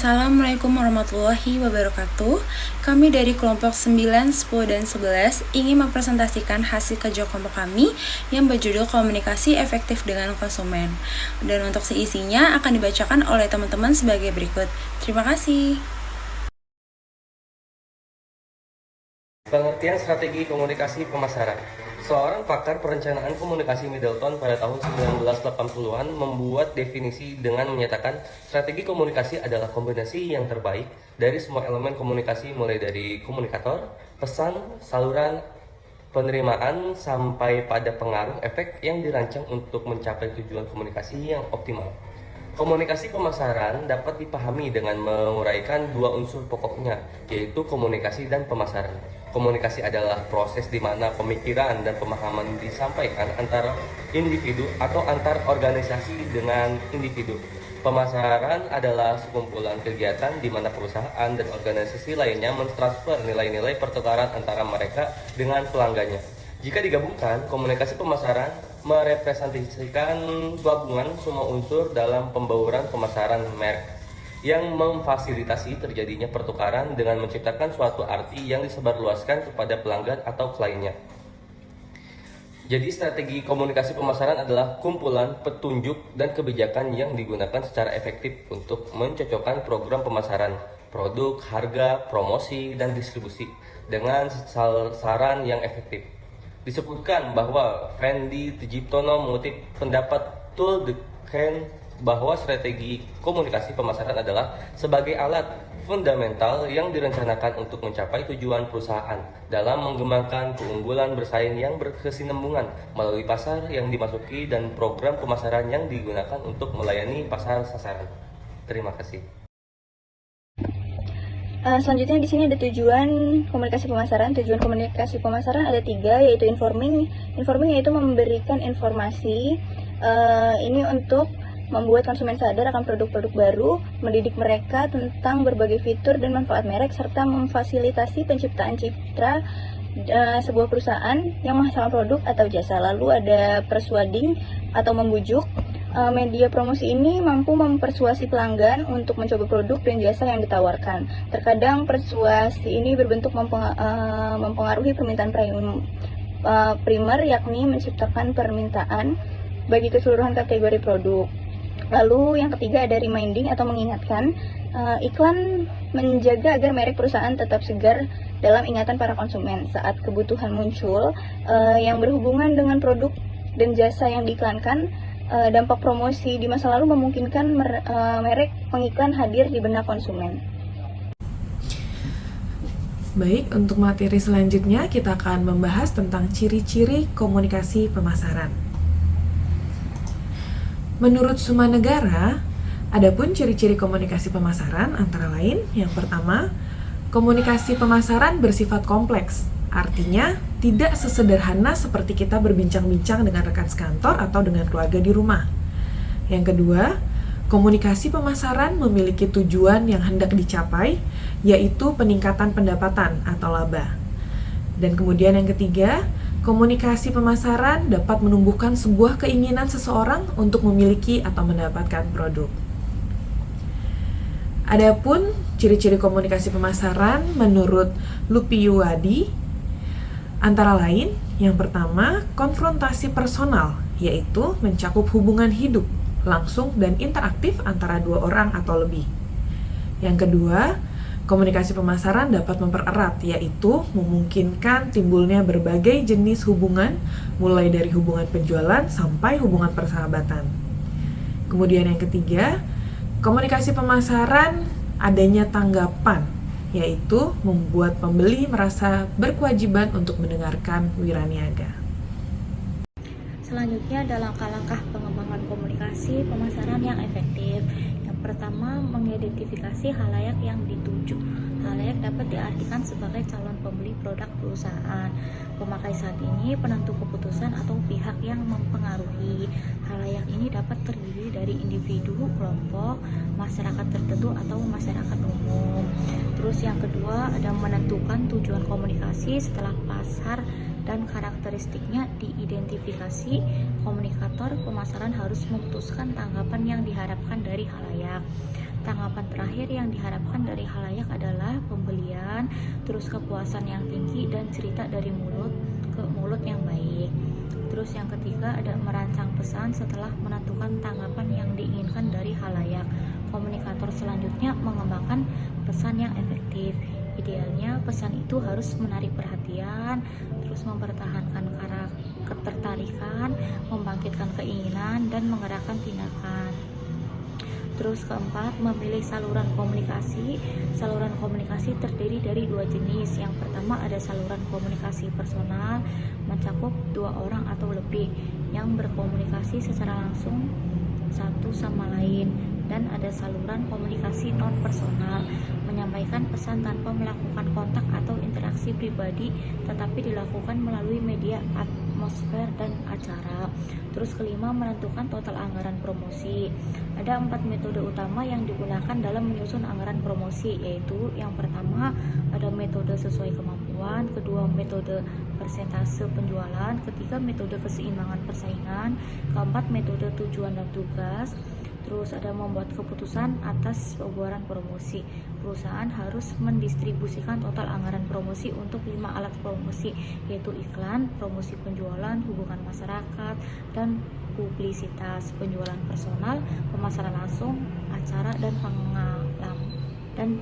Assalamualaikum warahmatullahi wabarakatuh. Kami dari kelompok 9, 10, dan 11 ingin mempresentasikan hasil kerja kelompok kami yang berjudul Komunikasi Efektif dengan Konsumen. Dan untuk seisinya akan dibacakan oleh teman-teman sebagai berikut. Terima kasih. Pengertian strategi komunikasi pemasaran. Seorang pakar perencanaan komunikasi Middleton pada tahun 1980-an membuat definisi dengan menyatakan strategi komunikasi adalah kombinasi yang terbaik dari semua elemen komunikasi mulai dari komunikator, pesan, saluran, penerimaan, sampai pada pengaruh efek yang dirancang untuk mencapai tujuan komunikasi yang optimal. Komunikasi pemasaran dapat dipahami dengan menguraikan dua unsur pokoknya, yaitu komunikasi dan pemasaran. Komunikasi adalah proses di mana pemikiran dan pemahaman disampaikan antara individu atau antar organisasi dengan individu. Pemasaran adalah sekumpulan kegiatan di mana perusahaan dan organisasi lainnya mentransfer nilai-nilai pertukaran antara mereka dengan pelanggannya. Jika digabungkan, komunikasi pemasaran merepresentasikan gabungan semua unsur dalam pembauran pemasaran merek yang memfasilitasi terjadinya pertukaran dengan menciptakan suatu arti yang disebarluaskan kepada pelanggan atau kliennya. Jadi strategi komunikasi pemasaran adalah kumpulan petunjuk dan kebijakan yang digunakan secara efektif untuk mencocokkan program pemasaran, produk, harga, promosi, dan distribusi dengan sasaran yang efektif. Disebutkan bahwa Fendi Tjiptono mengutip pendapat Tul de Ken bahwa strategi komunikasi pemasaran adalah sebagai alat fundamental yang direncanakan untuk mencapai tujuan perusahaan dalam mengembangkan keunggulan bersaing yang berkesinambungan melalui pasar yang dimasuki dan program pemasaran yang digunakan untuk melayani pasar sasaran. Terima kasih. Selanjutnya di sini ada tujuan komunikasi pemasaran. Tujuan komunikasi pemasaran ada 3, yaitu informing. Informing yaitu memberikan informasi. Ini untuk membuat konsumen sadar akan produk-produk baru, mendidik mereka tentang berbagai fitur dan manfaat merek, serta memfasilitasi penciptaan citra sebuah perusahaan yang menghasilkan produk atau jasa. Lalu ada persuading atau membujuk. Media promosi ini mampu mempersuasi pelanggan untuk mencoba produk dan jasa yang ditawarkan. Terkadang persuasi ini berbentuk mempengaruhi permintaan primer, yakni menciptakan permintaan bagi keseluruhan kategori produk. Lalu yang ketiga ada reminding atau mengingatkan. Iklan menjaga agar merek perusahaan tetap segar dalam ingatan para konsumen saat kebutuhan muncul yang berhubungan dengan produk dan jasa yang diiklankan. Dampak promosi di masa lalu memungkinkan merek pengiklan hadir di benak konsumen. Baik, untuk materi selanjutnya kita akan membahas tentang ciri-ciri komunikasi pemasaran. Menurut Suma Negara, adapun ciri-ciri komunikasi pemasaran antara lain, yang pertama, komunikasi pemasaran bersifat kompleks. Artinya, tidak sesederhana seperti kita berbincang-bincang dengan rekan sekantor atau dengan keluarga di rumah. Yang kedua, komunikasi pemasaran memiliki tujuan yang hendak dicapai, yaitu peningkatan pendapatan atau laba. Dan kemudian yang ketiga, komunikasi pemasaran dapat menumbuhkan sebuah keinginan seseorang untuk memiliki atau mendapatkan produk. Adapun ciri-ciri komunikasi pemasaran menurut Lupiyuwadi antara lain, yang pertama, konfrontasi personal, yaitu mencakup hubungan hidup, langsung dan interaktif antara dua orang atau lebih. Yang kedua, komunikasi pemasaran dapat mempererat, yaitu memungkinkan timbulnya berbagai jenis hubungan, mulai dari hubungan penjualan sampai hubungan persahabatan. Kemudian yang ketiga, komunikasi pemasaran adanya tanggapan, yaitu membuat pembeli merasa berkewajiban untuk mendengarkan wiraniaga. Selanjutnya ada langkah-langkah pengembangan komunikasi pemasaran yang efektif. Yang pertama, mengidentifikasi khalayak yang dituju. Khalayak dapat diartikan sebagai calon pembeli produk perusahaan. Pemakai saat ini, penentu keputusan atau pihak yang mempengaruhi. Khalayak ini dapat terdiri dari individu, kelompok, masyarakat tertentu atau masyarakat umum. Terus yang kedua ada menentukan tujuan komunikasi setelah pasar dan karakteristiknya diidentifikasi. komunikator pemasaran harus memutuskan tanggapan yang diharapkan dari halayak. Tanggapan terakhir yang diharapkan dari halayak adalah pembelian, terus kepuasan yang tinggi, dan cerita dari mulut ke mulut yang baik. Terus yang ketiga ada merancang pesan setelah menentukan tanggapan yang diinginkan dari halayak. Komunikator selanjutnya mengembangkan pesan yang efektif. Idealnya pesan itu harus menarik perhatian, terus mempertahankan ketertarikan, membangkitkan keinginan, dan menggerakkan tindakan. Terus keempat, memilih saluran komunikasi. Saluran komunikasi terdiri dari dua jenis. Yang pertama ada saluran komunikasi personal, mencakup 2 orang atau lebih yang berkomunikasi secara langsung satu sama lain. Dan ada saluran komunikasi non personal, menyampaikan pesan tanpa melakukan kontak atau interaksi pribadi, tetapi dilakukan melalui media atmosfer dan acara. Terus kelima, menentukan total anggaran promosi. Ada 4 metode utama yang digunakan dalam menyusun anggaran promosi, yaitu yang pertama ada metode sesuai kemampuan, kedua metode persentase penjualan, ketiga metode keseimbangan persaingan, keempat metode tujuan dan tugas. Terus ada membuat keputusan atas pembuaran promosi. Perusahaan harus mendistribusikan total anggaran promosi untuk 5 alat promosi, yaitu iklan, promosi penjualan, hubungan masyarakat, dan publisitas, penjualan personal, pemasaran langsung, acara, dan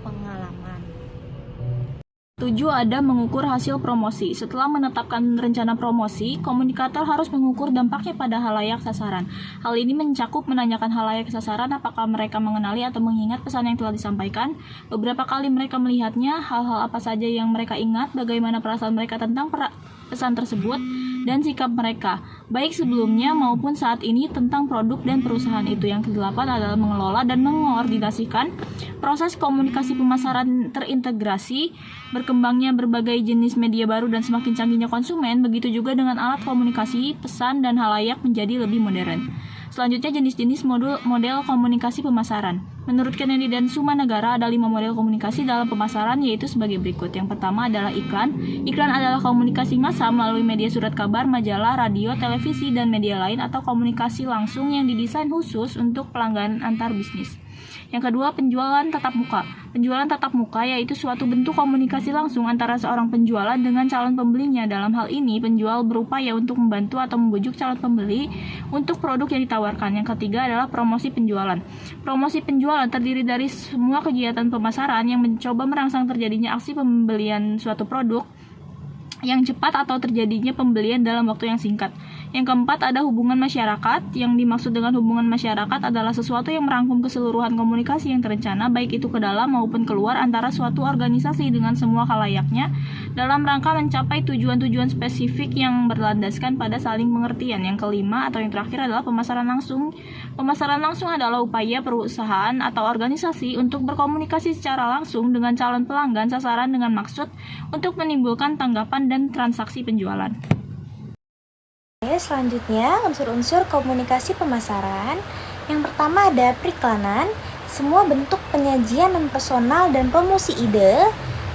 pengalaman. 7. Ada mengukur hasil promosi. Setelah menetapkan rencana promosi, komunikator harus mengukur dampaknya pada halayak sasaran. Hal ini mencakup menanyakan halayak sasaran apakah mereka mengenali atau mengingat pesan yang telah disampaikan, beberapa kali mereka melihatnya, hal-hal apa saja yang mereka ingat, bagaimana perasaan mereka tentang pesan tersebut, dan sikap mereka, baik sebelumnya maupun saat ini tentang produk dan perusahaan itu. Yang kedelapan adalah mengelola dan mengkoordinasikan proses komunikasi pemasaran terintegrasi. Berkembangnya berbagai jenis media baru dan semakin canggihnya konsumen, begitu juga dengan alat komunikasi, pesan, dan halayak menjadi lebih modern. Selanjutnya, jenis-jenis model komunikasi pemasaran. Menurut Kennedy dan Sumanagara, ada 5 model komunikasi dalam pemasaran, yaitu sebagai berikut. Yang pertama adalah iklan. Iklan adalah komunikasi massa melalui media surat kabar, majalah, radio, televisi, dan media lain, atau komunikasi langsung yang didesain khusus untuk pelanggan antar bisnis. Yang kedua, penjualan tatap muka. Penjualan tatap muka yaitu suatu bentuk komunikasi langsung antara seorang penjualan dengan calon pembelinya. Dalam hal ini, penjual berupaya untuk membantu atau membujuk calon pembeli untuk produk yang ditawarkan. Yang ketiga adalah promosi penjualan. Promosi penjualan terdiri dari semua kegiatan pemasaran yang mencoba merangsang terjadinya aksi pembelian suatu produk yang cepat atau terjadinya pembelian dalam waktu yang singkat. Yang keempat ada hubungan masyarakat. Yang dimaksud dengan hubungan masyarakat adalah sesuatu yang merangkum keseluruhan komunikasi yang terencana, baik itu ke dalam maupun keluar antara suatu organisasi dengan semua khalayaknya, dalam rangka mencapai tujuan-tujuan spesifik yang berlandaskan pada saling pengertian. Yang kelima atau yang terakhir adalah pemasaran langsung. Pemasaran langsung adalah upaya perusahaan atau organisasi untuk berkomunikasi secara langsung dengan calon pelanggan sasaran dengan maksud untuk menimbulkan tanggapan dan transaksi penjualan. Selanjutnya, unsur-unsur komunikasi pemasaran. Yang pertama ada periklanan, semua bentuk penyajian non-personal dan promosi ide,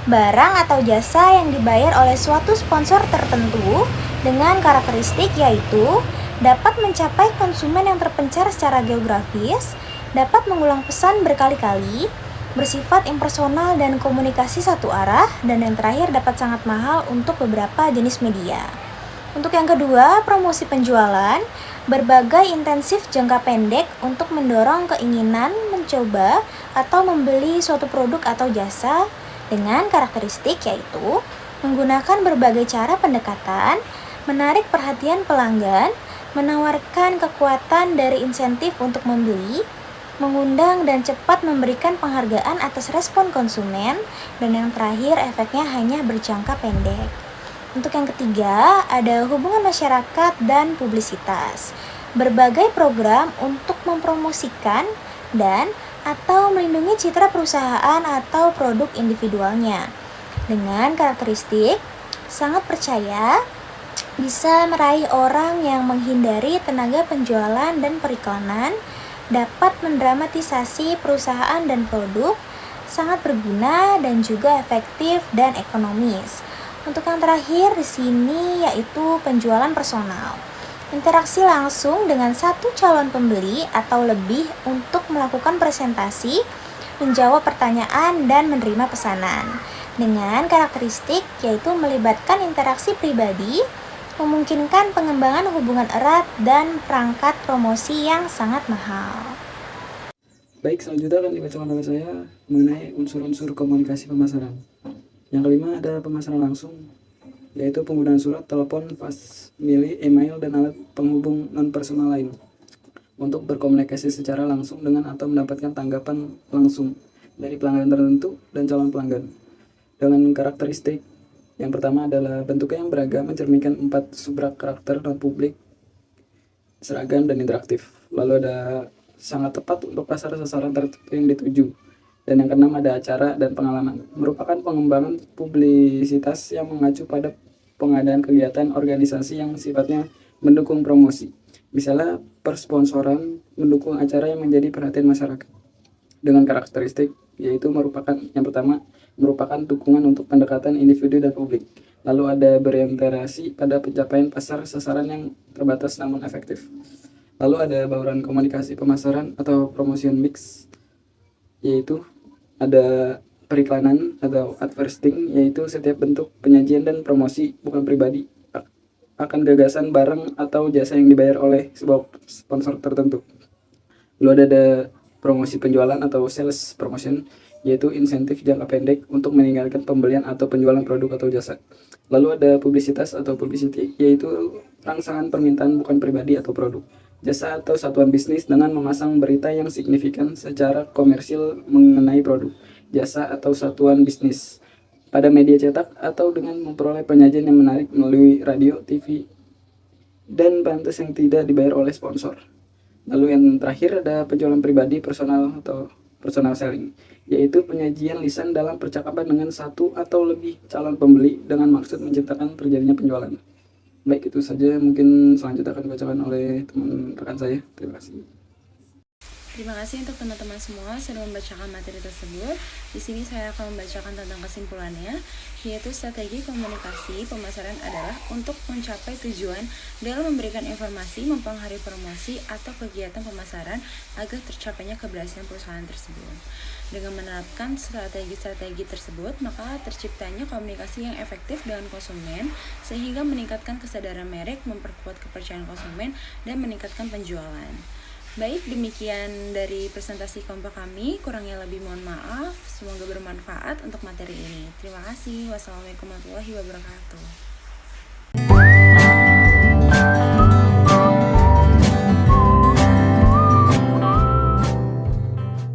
barang atau jasa yang dibayar oleh suatu sponsor tertentu dengan karakteristik yaitu dapat mencapai konsumen yang terpencar secara geografis, dapat mengulang pesan berkali-kali, bersifat impersonal dan komunikasi satu arah, dan yang terakhir dapat sangat mahal untuk beberapa jenis media. Untuk yang kedua, promosi penjualan, berbagai intensif jangka pendek untuk mendorong keinginan mencoba atau membeli suatu produk atau jasa dengan karakteristik yaitu menggunakan berbagai cara pendekatan, menarik perhatian pelanggan, menawarkan kekuatan dari insentif untuk membeli, mengundang dan cepat memberikan penghargaan atas respon konsumen, dan yang terakhir efeknya hanya berjangka pendek. Untuk yang ketiga, ada hubungan masyarakat dan publisitas. Berbagai program untuk mempromosikan dan atau melindungi citra perusahaan atau produk individualnya. Dengan karakteristik sangat percaya, bisa meraih orang yang menghindari tenaga penjualan dan periklanan, dapat mendramatisasi perusahaan dan produk, sangat berguna dan juga efektif dan ekonomis. Untuk yang terakhir di sini yaitu penjualan personal. Interaksi langsung dengan satu calon pembeli atau lebih untuk melakukan presentasi, menjawab pertanyaan, dan menerima pesanan. Dengan karakteristik yaitu melibatkan interaksi pribadi, memungkinkan pengembangan hubungan erat dan perangkat promosi yang sangat mahal. Baik, selanjutnya akan dibacakan oleh saya mengenai unsur-unsur komunikasi pemasaran. Yang kelima ada pemasaran langsung, yaitu penggunaan surat, telepon, fax, mili, email, dan alat penghubung non-personal lain untuk berkomunikasi secara langsung dengan atau mendapatkan tanggapan langsung dari pelanggan tertentu dan calon pelanggan. Dengan karakteristik yang pertama adalah bentuknya yang beragam, mencerminkan 4 subrak karakter non-publik, seragam, dan interaktif. Lalu ada sangat tepat untuk pasar sasaran tertentu yang dituju. Dan yang keenam ada acara dan pengalaman, merupakan pengembangan publisitas yang mengacu pada pengadaan kegiatan organisasi yang sifatnya mendukung promosi. Misalnya persponsoran mendukung acara yang menjadi perhatian masyarakat. Dengan karakteristik yaitu merupakan yang pertama merupakan dukungan untuk pendekatan individu dan publik. Lalu ada berorientasi pada pencapaian pasar sasaran yang terbatas namun efektif. Lalu ada bauran komunikasi pemasaran atau promotion mix, yaitu ada periklanan atau advertising, yaitu setiap bentuk penyajian dan promosi bukan pribadi akan gagasan barang atau jasa yang dibayar oleh sebuah sponsor tertentu. Lalu ada promosi penjualan atau sales promotion, yaitu insentif jangka pendek untuk meningkatkan pembelian atau penjualan produk atau jasa. Lalu ada publisitas atau publicity, yaitu rangsangan permintaan bukan pribadi atau produk, jasa atau satuan bisnis dengan memasang berita yang signifikan secara komersil mengenai produk, jasa atau satuan bisnis pada media cetak atau dengan memperoleh penyajian yang menarik melalui radio, TV, dan pantas yang tidak dibayar oleh sponsor. Lalu yang terakhir ada penjualan pribadi personal atau personal selling, yaitu penyajian lisan dalam percakapan dengan satu atau lebih calon pembeli dengan maksud menciptakan terjadinya penjualan. Baik, itu saja, mungkin selanjutnya akan dibacakan oleh teman rekan saya. Terima kasih. Terima kasih untuk teman-teman semua sudah membacakan materi tersebut. Di sini saya akan membacakan tentang kesimpulannya, yaitu strategi komunikasi pemasaran adalah untuk mencapai tujuan dalam memberikan informasi, mempengaruhi promosi atau kegiatan pemasaran agar tercapainya keberhasilan perusahaan tersebut. Dengan menerapkan strategi-strategi tersebut, maka terciptanya komunikasi yang efektif dengan konsumen sehingga meningkatkan kesadaran merek, memperkuat kepercayaan konsumen, dan meningkatkan penjualan. Baik, demikian dari presentasi kelompok kami. Kurangnya lebih mohon maaf. Semoga bermanfaat untuk materi ini. Terima kasih. Wassalamualaikum warahmatullahi wabarakatuh.